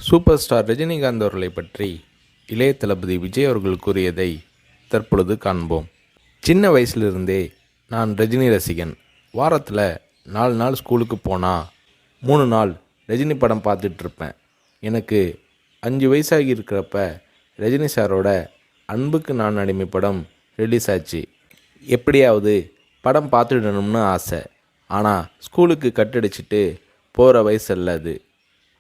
Super star Rajinikanth அவர்களை பற்றி இளைய தளபதி விஜய் அவர்கள் கூறியதை தற்பொழுது காண்போம். சின்ன வயசுலிருந்தே நான் ரஜினி ரசிகன். வாரத்தில் 4 நாள் ஸ்கூலுக்கு போனால் 3 நாள் ரஜினி படம் பார்த்துட்ருப்பேன். எனக்கு 5 வயசாகி இருக்கிறப்ப ரஜினி சாரோட அன்புக்கு நான் அடிமை படம் ரிலீஸ் ஆச்சு. எப்படியாவது படம் பார்த்துடணும்னு ஆசை. ஆனால் ஸ்கூலுக்கு கட்டடிச்சிட்டு போகிற வயசு அல்ல அது.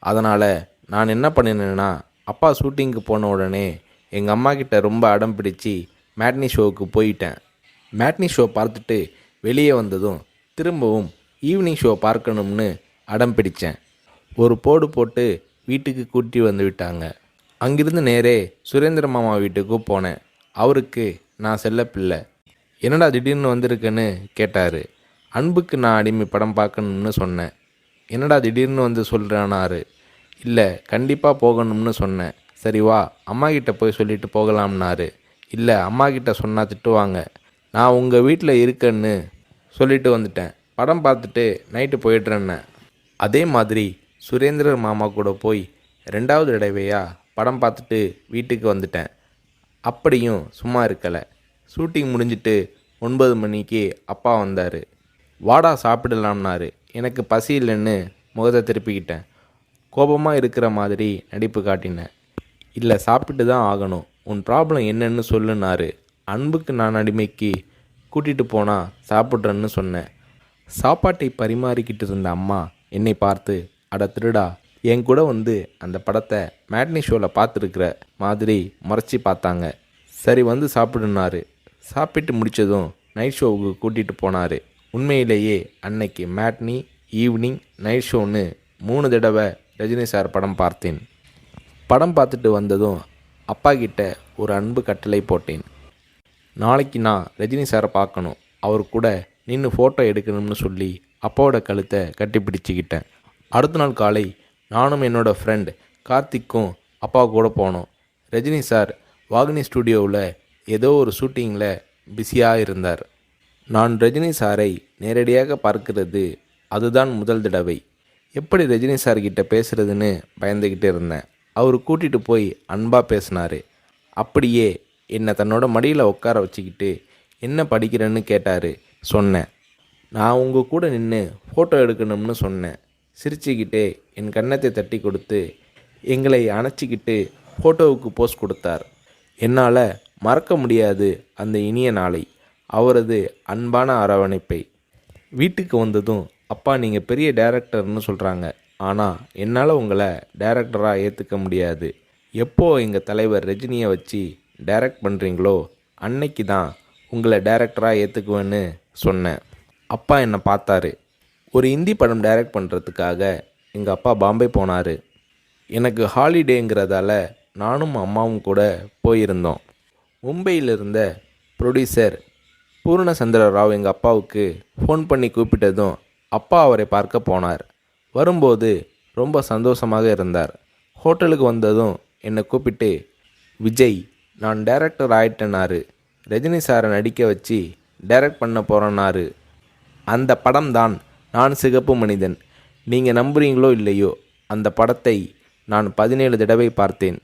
அதனால் நான் என்ன பண்ணினேன்னா, அப்பா ஷூட்டிங்க்கு போன உடனே எங்கள் அம்மா கிட்ட ரொம்ப அடம் பிடிச்சி மேட்னி ஷோவுக்கு போயிட்டேன். மேட்னி ஷோ பார்த்துட்டு வெளியே வந்ததும் திரும்பவும் ஈவினிங் ஷோ பார்க்கணும்னு அடம் பிடித்தேன். ஒரு போடு போட்டு வீட்டுக்கு கூட்டி வந்து விட்டாங்க. அங்கிருந்து நேரே சுரேந்திர மாமா வீட்டுக்கு போனேன். அவருக்கு நான் செல்ல பிள்ளை. என்னடா திடீர்னு வந்திருக்கேன்னு கேட்டார். அன்புக்கு நான் அடிமை படம் பார்க்கணும்னு சொன்னேன். என்னடா திடீர்னு வந்து சொல்கிறானாரு. இல்லை, கண்டிப்பாக போகணும்னு சொன்னேன். சரி வா, அம்மா கிட்ட போய் சொல்லிட்டு போகலாம்னாரு. இல்லை, அம்மா கிட்ட சொன்னால் திட்டுவாங்க. நான் உங்கள் வீட்டில் இருக்கேன்னு சொல்லிட்டு வந்துட்டேன். படம் பார்த்துட்டு நைட்டு போயிடுறேன்னு. அதே மாதிரி சுரேந்திரர் மாமா கூட போய் 2வது தடவையாக படம் பார்த்துட்டு வீட்டுக்கு வந்துட்டேன். அப்படியும் சும்மா இருக்கலை. ஷூட்டிங் முடிஞ்சிட்டு 9 மணிக்கு அப்பா வந்தார். வாடா சாப்பிடலாம்னாரு. எனக்கு பசி இல்லைன்னு முகத்தை திருப்பிக்கிட்டேன். கோபமாக இருக்கிற மாதிரி நடிப்பு காட்டினேன். இல்லை, சாப்பிட்டு தான் ஆகணும். உன் ப்ராப்ளம் என்னன்னு சொல்லுனாரு. அன்புக்கு நான் அடிமைக்கு கூட்டிகிட்டு போனால் சாப்பிட்றேன்னு சொன்னேன். சாப்பாட்டை பரிமாறிக்கிட்டு இருந்த அம்மா என்னை பார்த்து, அட திருடா, என் கூட வந்து அந்த படத்தை மேட்னி ஷோவில் பார்த்துருக்குற மாதிரி முறைச்சி பார்த்தாங்க. சரி வந்து சாப்பிடுனாரு. சாப்பிட்டு முடித்ததும் நைட் ஷோவுக்கு கூட்டிகிட்டு போனார். உண்மையிலேயே அன்னைக்கு மேட்னி, ஈவினிங், நைட் ஷோன்னு 3 தடவை ரஜினி சார் படம் பார்த்தேன். படம் பார்த்துட்டு வந்ததும் அப்பா கிட்ட ஒரு அன்பு கட்டளை போட்டேன். நாளைக்கு நான் ரஜினி சாரை பார்க்கணும், அவர் கூட நின்று ஃபோட்டோ எடுக்கணும்னு சொல்லி அப்பாவோட கழுத்தை கட்டி பிடிச்சிக்கிட்டேன். அடுத்த நாள் காலை நானும் என்னோடய ஃப்ரெண்ட் கார்த்திக்கும் அப்பா கூட போனோம். ரஜினி சார் வாகினி ஸ்டுடியோவில் ஏதோ ஒரு ஷூட்டிங்கில் பிஸியாக இருந்தார். நான் ரஜினி சாரை நேரடியாக பார்க்கிறது அதுதான் முதல் தடவை. எப்படி ரஜினி சார்கிட்ட பேசுகிறதுன்னு பயந்துக்கிட்டு இருந்தேன். அவர் கூட்டிகிட்டு போய் அன்பாக பேசினார். அப்படியே என்னை தன்னோட மடியில் உட்கார வச்சுக்கிட்டு என்ன படிக்கிறேன்னு கேட்டார். சொன்னேன், நான் உங்கள் கூட நின்று ஃபோட்டோ எடுக்கணும்னு சொன்னேன். சிரிச்சுக்கிட்டே என் கன்னத்தை தட்டி கொடுத்து எங்களை அணைச்சிக்கிட்டு ஃபோட்டோவுக்கு போஸ் கொடுத்தார். என்னால் மறக்க முடியாது அந்த இனிய நாளை, அவரது அன்பான அரவணைப்பை. வீட்டுக்கு வந்ததும், அப்பா நீங்கள் பெரிய டைரக்டர்னு சொல்கிறாங்க, ஆனால் என்னால் உங்களை டைரக்டராக ஏற்றுக்க முடியாது. எப்போ எங்கள் தலைவர் ரஜினியை வச்சு டைரக்ட் பண்ணுறீங்களோ அன்னைக்கு தான் உங்களை டைரக்டராக ஏற்றுக்குவேன்னு சொன்னேன். அப்பா என்னை பார்த்தாரு. ஒரு ஹிந்தி படம் டைரக்ட் பண்ணுறதுக்காக எங்கள் அப்பா பாம்பே போனார். எனக்கு ஹாலிடேங்கிறதால நானும் அம்மாவும் கூட போயிருந்தோம். மும்பையில் இருந்த ப்ரொடியூசர் பூர்ணச்சந்திர ராவ் எங்கள் அப்பாவுக்கு ஃபோன் பண்ணி கூப்பிட்டதும் அப்பா அவரை பார்க்க போனார். வரும்போது ரொம்ப சந்தோஷமாக இருந்தார். ஹோட்டலுக்கு வந்ததும் என்னை கூப்பிட்டு, விஜய், நான் டைரக்டர் ஆயிட்டேனாரு. ரஜினி சாரை நடிக்க வச்சு டைரக்ட் பண்ண போகிறேன்னாரு. அந்த படம் தான் நான் சிகப்பு மனிதன். நீங்கள் நம்புறீங்களோ இல்லையோ, அந்த படத்தை நான் 17 தடவை பார்த்தேன்.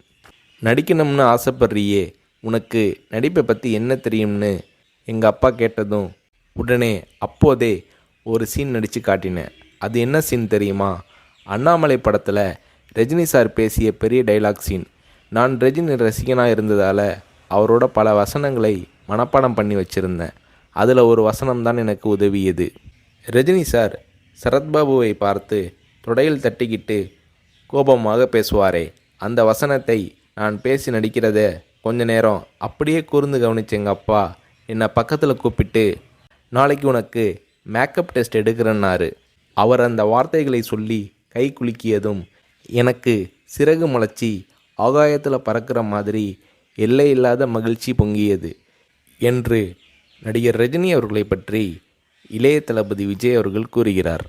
நடிக்கணும்னு ஆசைப்படுறியே, உனக்கு நடிப்பை பற்றி என்ன தெரியும்னு எங்கள் அப்பா கேட்டதும் உடனே அப்போதே ஒரு சீன் நடித்து காட்டினேன். அது என்ன சீன் தெரியுமா? அண்ணாமலை படத்தில் ரஜினி சார் பேசிய பெரிய டைலாக் சீன். நான் ரஜினி ரசிகனாக இருந்ததால் அவரோட பல வசனங்களை மனப்பாடம் பண்ணி வச்சுருந்தேன். அதில் ஒரு வசனம்தான் எனக்கு உதவியது. ரஜினி சார் சரத்பாபுவை பார்த்து தொடையில் தட்டிக்கிட்டு கோபமாக பேசுவாரே, அந்த வசனத்தை நான் பேசி நடிக்கிறத கொஞ்ச நேரம் அப்படியே கூர்ந்து கவனிச்ச எங்கள் அப்பா என்னை பக்கத்தில் கூப்பிட்டு, நாளைக்கு உனக்கு மேக்கப் டெஸ்ட் எடுக்கிறேன்னாரு. அவர் அந்த வார்த்தைகளை சொல்லி கை குலுக்கியதும் எனக்கு சிறகு முளைச்சி ஆகாயத்தில் பறக்கிற மாதிரி எல்லையில்லாத மகிழ்ச்சி பொங்கியது என்று நடிகர் ரஜினி அவர்களை பற்றி இளைய தளபதி விஜய் அவர்கள் கூறுகிறார்.